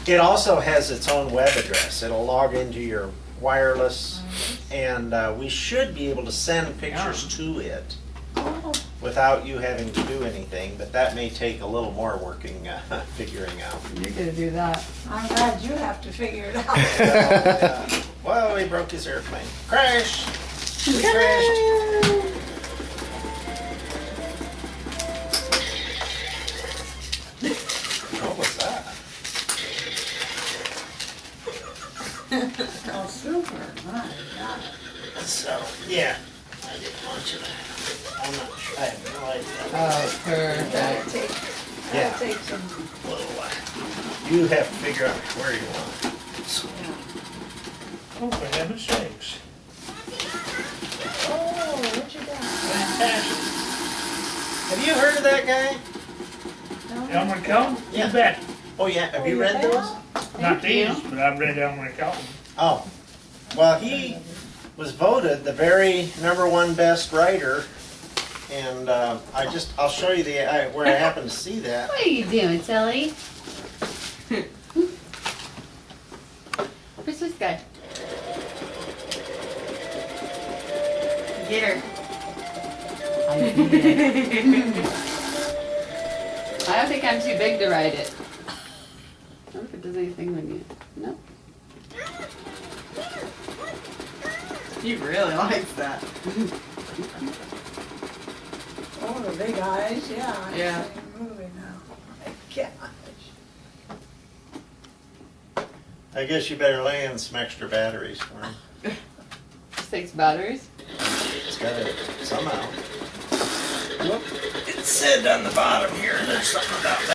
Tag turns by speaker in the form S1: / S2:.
S1: It also has its own web address. It'll log into your wireless, and we should be able to send pictures to it without you having to do anything, but that may take a little more working, figuring out.
S2: You're gonna do that.
S3: I'm glad you have to figure it out.
S1: Well, he broke his airplane. Crash! We crashed. What was that?
S3: Oh, super. My God.
S1: So, yeah, I did a bunch of that. I'm not sure, I have no idea.
S2: Oh, perfect.
S3: That'll take some.
S1: A little while. You have to figure out where you want it. So,
S4: Oh, for heaven's sakes.
S3: Oh, what you got?
S4: Fantastic.
S1: have you heard of that guy?
S4: Elmer Kelton?
S1: Yeah.
S4: You bet.
S1: Oh, yeah, have you
S3: you
S1: read
S3: have?
S1: those?
S4: Not
S2: you.
S4: these, but I've read Elmer Kelton.
S1: Oh, well, he was voted the very #1 best writer, and I'll show you where I happen to see that.
S2: What are you doing, Sally? Where's this guy?
S3: Get her.
S2: I don't think I'm too big to ride it. I wonder if it does anything when you. No.
S5: He really likes that.
S3: Oh, the big eyes, yeah. I
S5: Yeah.
S3: see him moving now. My gosh.
S1: I guess you better lay in some extra batteries for him.
S2: 6 batteries.
S1: It's got it somehow. It said on the bottom here, there's something about that.